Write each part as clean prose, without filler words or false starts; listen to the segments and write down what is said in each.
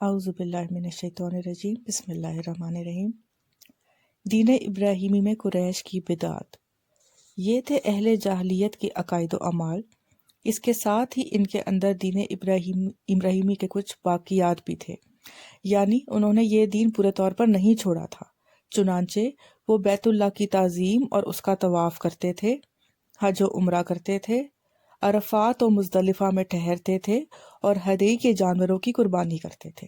اعوذ باللہ من الشیطان الرجیم، بسم اللہ الرحمن الرحیم۔ دین ابراہیمی میں قریش کی بدعت۔ یہ تھے اہل جاہلیت کے عقائد و اعمال، اس کے ساتھ ہی ان کے اندر دین ابراہیمی کے کچھ باقیات بھی تھے، یعنی انہوں نے یہ دین پورے طور پر نہیں چھوڑا تھا۔ چنانچہ وہ بیت اللہ کی تعظیم اور اس کا طواف کرتے تھے، حج و عمرہ کرتے تھے، عرفات و مزدلفہ میں ٹھہرتے تھے اور ہدی کے جانوروں کی قربانی کرتے تھے۔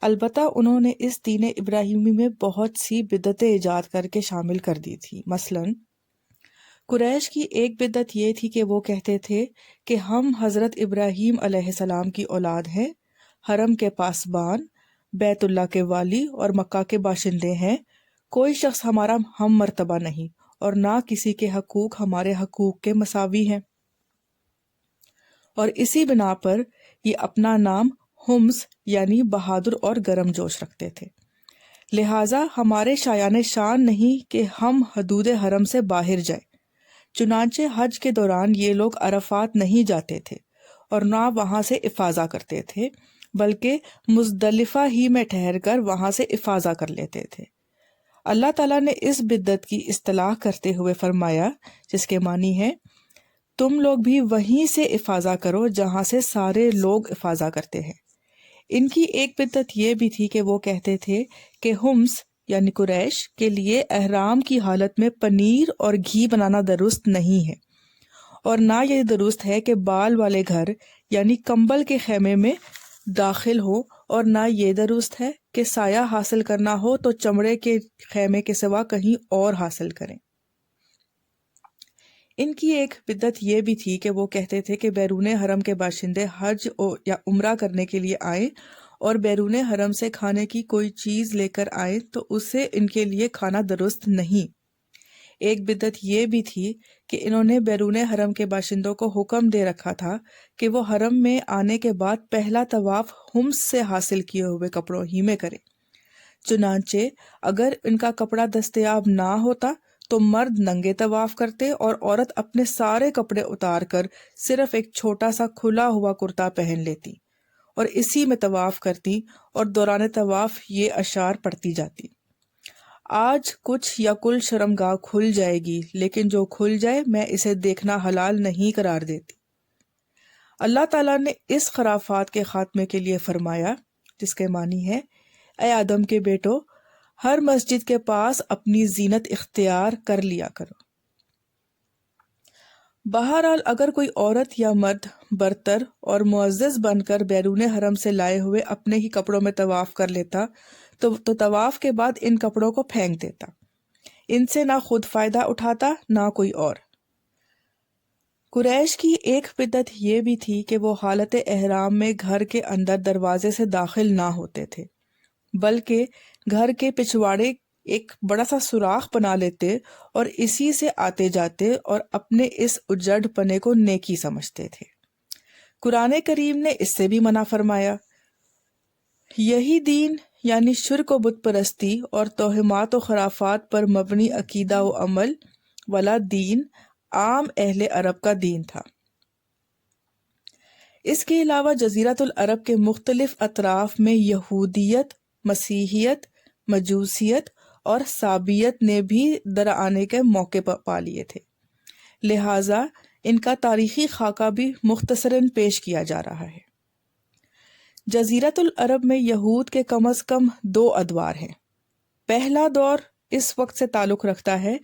البتہ انہوں نے اس دین ابراہیمی میں بہت سی بدعتیں ایجاد کر کے شامل کر دی تھی۔ مثلاً قریش کی ایک بدعت یہ تھی کہ وہ کہتے تھے کہ ہم حضرت ابراہیم علیہ السلام کی اولاد ہیں، حرم کے پاسبان، بیت اللہ کے والی اور مکہ کے باشندے ہیں، کوئی شخص ہمارا ہم مرتبہ نہیں اور نہ کسی کے حقوق ہمارے حقوق کے مساوی ہیں، اور اسی بنا پر یہ اپنا نام ہمز یعنی بہادر اور گرم جوش رکھتے تھے۔ لہٰذا ہمارے شایان شان نہیں کہ ہم حدود حرم سے باہر جائیں۔ چنانچہ حج کے دوران یہ لوگ عرفات نہیں جاتے تھے اور نہ وہاں سے افاضہ کرتے تھے، بلکہ مزدلفہ ہی میں ٹھہر کر وہاں سے افاضہ کر لیتے تھے۔ اللہ تعالیٰ نے اس بدعت کی اصطلاح کرتے ہوئے فرمایا، جس کے معنی ہے تم لوگ بھی وہیں سے افاضہ کرو جہاں سے سارے لوگ افاضہ کرتے ہیں۔ ان کی ایک بدعت یہ بھی تھی کہ وہ کہتے تھے کہ ہمز یعنی قریش کے لیے احرام کی حالت میں پنیر اور گھی بنانا درست نہیں ہے، اور نہ یہ درست ہے کہ بال والے گھر یعنی کمبل کے خیمے میں داخل ہو، اور نہ یہ درست ہے کہ سایہ حاصل کرنا ہو تو چمڑے کے خیمے کے سوا کہیں اور حاصل کریں۔ ان کی ایک بدعت یہ بھی تھی کہ وہ کہتے تھے کہ بیرون حرم کے باشندے حج یا عمرہ کرنے کے لیے آئیں اور بیرون حرم سے کھانے کی کوئی چیز لے کر آئیں تو اسے ان کے لیے کھانا درست نہیں۔ ایک بدعت یہ بھی تھی کہ انہوں نے بیرون حرم کے باشندوں کو حکم دے رکھا تھا کہ وہ حرم میں آنے کے بعد پہلا طواف ہمز سے حاصل کیے ہوئے کپڑوں ہی میں کریں۔ چنانچہ اگر ان کا کپڑا دستیاب نہ ہوتا تو مرد ننگے طواف کرتے اور عورت اپنے سارے کپڑے اتار کر صرف ایک چھوٹا سا کھلا ہوا کرتا پہن لیتی اور اسی میں طواف کرتی اور دوران طواف یہ اشعار پڑھتی جاتی: آج کچھ یا کل شرمگاہ کھل جائے گی، لیکن جو کھل جائے میں اسے دیکھنا حلال نہیں قرار دیتی۔ اللہ تعالیٰ نے اس خرافات کے خاتمے کے لیے فرمایا، جس کے معنی ہے اے آدم کے بیٹو، ہر مسجد کے پاس اپنی زینت اختیار کر لیا کرو۔ بہرحال اگر کوئی عورت یا مرد برتر اور معزز بن کر بیرون حرم سے لائے ہوئے اپنے ہی کپڑوں میں طواف کر لیتا تو طواف کے بعد ان کپڑوں کو پھینک دیتا، ان سے نہ خود فائدہ اٹھاتا نہ کوئی اور۔ قریش کی ایک بدعت یہ بھی تھی کہ وہ حالت احرام میں گھر کے اندر دروازے سے داخل نہ ہوتے تھے، بلکہ گھر کے پچھواڑے ایک بڑا سا سوراخ بنا لیتے اور اسی سے آتے جاتے اور اپنے اس اجڑ پنے کو نیکی سمجھتے تھے۔ قرآن کریم نے اس سے بھی منع فرمایا۔ یہی دین یعنی شرک و بت پرستی اور توہمات و خرافات پر مبنی عقیدہ و عمل والا دین عام اہل عرب کا دین تھا۔ اس کے علاوہ جزیرۃ العرب کے مختلف اطراف میں یہودیت، مسیحیت، مجوسیت اور سابیت نے بھی درآنے کے موقع پا لیے تھے، لہٰذا ان کا تاریخی خاکہ بھی مختصراً پیش کیا جا رہا ہے۔ جزیرۃ العرب میں یہود کے کم از کم 2 ادوار ہیں۔ پہلا دور اس وقت سے تعلق رکھتا ہے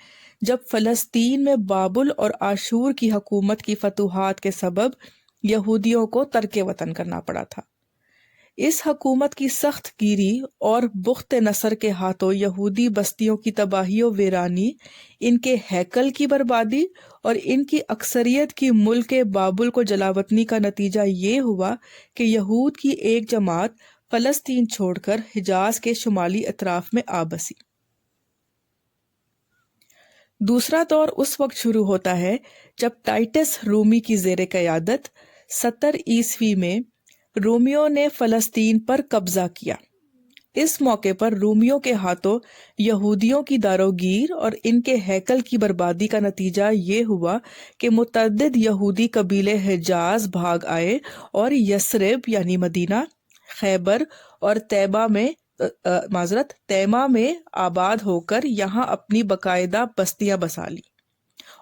جب فلسطین میں بابل اور آشور کی حکومت کی فتوحات کے سبب یہودیوں کو ترک وطن کرنا پڑا تھا۔ اس حکومت کی سخت گیری اور بخت نصر کے ہاتھوں یہودی بستیوں کی تباہی و ویرانی، ان کے ہیکل کی بربادی اور ان کی اکثریت کی ملک بابل کو جلاوطنی کا نتیجہ یہ ہوا کہ یہود کی ایک جماعت فلسطین چھوڑ کر حجاز کے شمالی اطراف میں آ بسی۔ دوسرا دور اس وقت شروع ہوتا ہے جب ٹائٹس رومی کی زیر قیادت 70 عیسوی میں رومیوں نے فلسطین پر قبضہ کیا۔ اس موقع پر رومیوں کے ہاتھوں یہودیوں کی داروگیر اور ان کے ہیکل کی بربادی کا نتیجہ یہ ہوا کہ متعدد یہودی قبیلے حجاز بھاگ آئے اور یثرب یعنی مدینہ، خیبر اور تیمہ میں آباد ہو کر یہاں اپنی باقاعدہ بستیاں بسا لی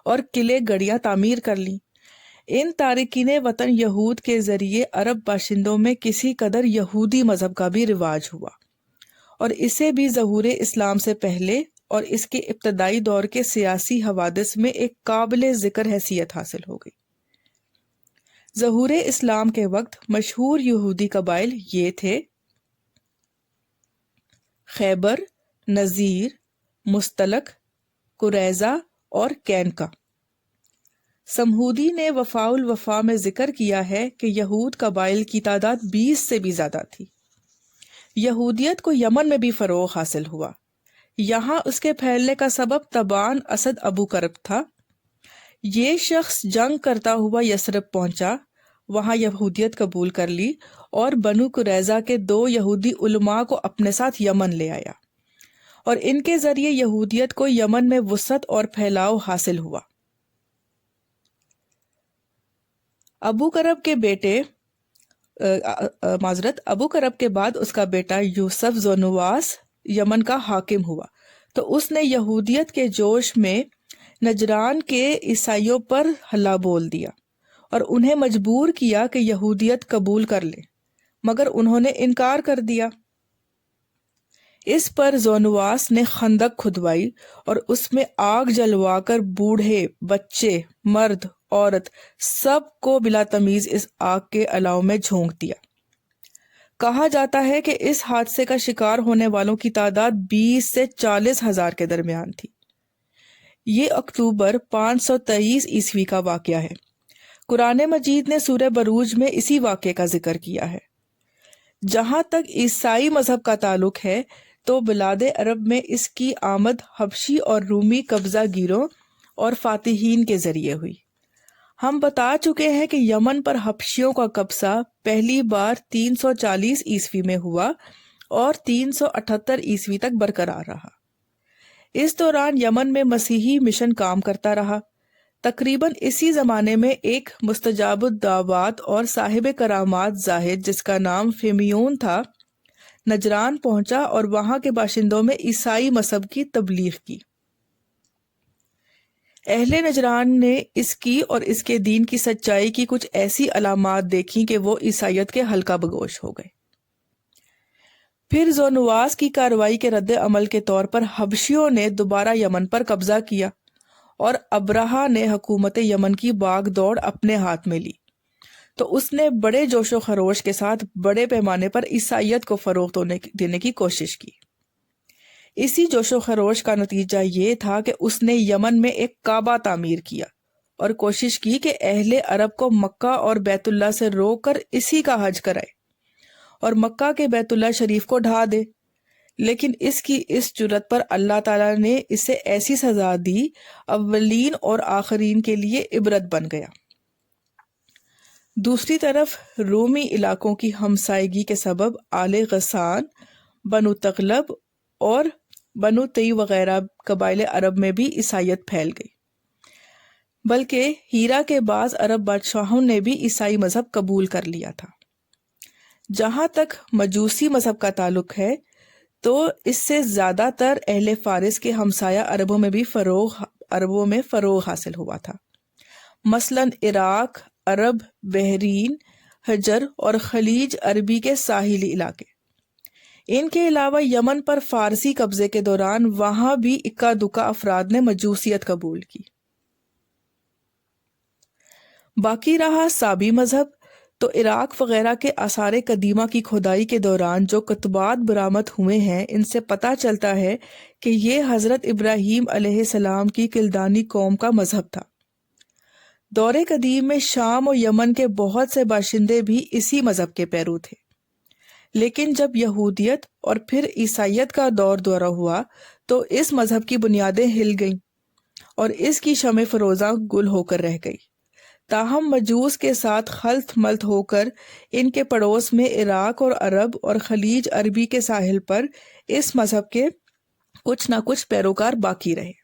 اور قلعے گڑیاں تعمیر کر لیں۔ ان تارکین وطن یہود کے ذریعے عرب باشندوں میں کسی قدر یہودی مذہب کا بھی رواج ہوا، اور اسے بھی ظہور اسلام سے پہلے اور اس کے ابتدائی دور کے سیاسی حوادث میں ایک قابل ذکر حیثیت حاصل ہو گئی۔ ظہور اسلام کے وقت مشہور یہودی قبائل یہ تھے: خیبر، نذیر، مستلق، قریظہ اور کینکا۔ سمہودی نے وفاء الوفا میں ذکر کیا ہے کہ یہود قبائل کی تعداد 20 سے بھی زیادہ تھی۔ یہودیت کو یمن میں بھی فروغ حاصل ہوا۔ یہاں اس کے پھیلنے کا سبب تبان اسد ابو کرب تھا۔ یہ شخص جنگ کرتا ہوا یثرب پہنچا، وہاں یہودیت قبول کر لی اور بنو قریظہ کے 2 یہودی علماء کو اپنے ساتھ یمن لے آیا، اور ان کے ذریعے یہودیت کو یمن میں وسعت اور پھیلاؤ حاصل ہوا۔ ابو کرب کے بعد اس کا بیٹا یوسف ذو نواس یمن کا حاکم ہوا، تو اس نے یہودیت کے جوش میں نجران کے عیسائیوں پر حملہ بول دیا اور انہیں مجبور کیا کہ یہودیت قبول کر لیں، مگر انہوں نے انکار کر دیا۔ اس پر ذو نواس نے خندق کھدوائی اور اس میں آگ جلوا کر بوڑھے، بچے، مرد، عورت سب کو بلا تمیز اس آگ کے الاؤ میں جھونک دیا۔ کہا جاتا ہے کہ اس حادثے کا شکار ہونے والوں کی تعداد 20 سے 40 ہزار کے درمیان تھی۔ یہ اکتوبر 523 عیسوی کا واقعہ ہے۔ قرآن مجید نے سورہ بروج میں اسی واقعے کا ذکر کیا ہے۔ جہاں تک عیسائی مذہب کا تعلق ہے تو بلاد عرب میں اس کی آمد حبشی اور رومی قبضہ گیروں اور فاتحین کے ذریعے ہوئی۔ ہم بتا چکے ہیں کہ یمن پر حبشیوں کا قبضہ پہلی بار 340 عیسوی میں ہوا اور 378 عیسوی تک برقرار رہا۔ اس دوران یمن میں مسیحی مشن کام کرتا رہا۔ تقریباً اسی زمانے میں ایک مستجاب الدعوات اور صاحب کرامات زاہد جس کا نام فیمیون تھا، نجران پہنچا اور وہاں کے باشندوں میں عیسائی مذہب کی تبلیغ کی۔ اہل نجران نے اس کی اور اس کے دین کی سچائی کی کچھ ایسی علامات دیکھیں کہ وہ عیسائیت کے حلقہ بگوش ہو گئے۔ پھر ذو نواس کی کارروائی کے رد عمل کے طور پر حبشیوں نے دوبارہ یمن پر قبضہ کیا اور ابرہہ نے حکومت یمن کی باغ دوڑ اپنے ہاتھ میں لی، تو اس نے بڑے جوش و خروش کے ساتھ بڑے پیمانے پر عیسائیت کو فروغ دینے کی کوشش کی۔ اسی جوش و خروش کا نتیجہ یہ تھا کہ اس نے یمن میں ایک کعبہ تعمیر کیا اور کوشش کی کہ اہل عرب کو مکہ اور بیت اللہ سے روک کر اسی کا حج کرائے اور مکہ کے بیت اللہ شریف کو ڈھا دے، لیکن اس کی اس جرت پر اللہ تعالیٰ نے اسے ایسی سزا دی، اولین اور آخرین کے لیے عبرت بن گیا۔ دوسری طرف رومی علاقوں کی ہمسائیگی کے سبب آل غسان، بنو تغلب اور بنو تی وغیرہ قبائل عرب میں بھی عیسائیت پھیل گئی، بلکہ ہیرا کے بعض عرب بادشاہوں نے بھی عیسائی مذہب قبول کر لیا تھا۔ جہاں تک مجوسی مذہب کا تعلق ہے تو اس سے زیادہ تر اہل فارس کے ہمسایہ عربوں میں فروغ حاصل ہوا تھا، مثلاً عراق، عرب، بحرین، حجر اور خلیج عربی کے ساحلی علاقے۔ ان کے علاوہ یمن پر فارسی قبضے کے دوران وہاں بھی اکا دکا افراد نے مجوسیت قبول کی۔ باقی رہا سابی مذہب، تو عراق وغیرہ کے آثار قدیمہ کی کھدائی کے دوران جو کتبات برآمد ہوئے ہیں ان سے پتہ چلتا ہے کہ یہ حضرت ابراہیم علیہ السلام کی کلدانی قوم کا مذہب تھا۔ دور قدیم میں شام و یمن کے بہت سے باشندے بھی اسی مذہب کے پیرو تھے، لیکن جب یہودیت اور پھر عیسائیت کا دورہ ہوا تو اس مذہب کی بنیادیں ہل گئیں اور اس کی شمع فروزاں گل ہو کر رہ گئی۔ تاہم مجوس کے ساتھ خلط ملط ہو کر ان کے پڑوس میں عراق اور عرب اور خلیج عربی کے ساحل پر اس مذہب کے کچھ نہ کچھ پیروکار باقی رہے۔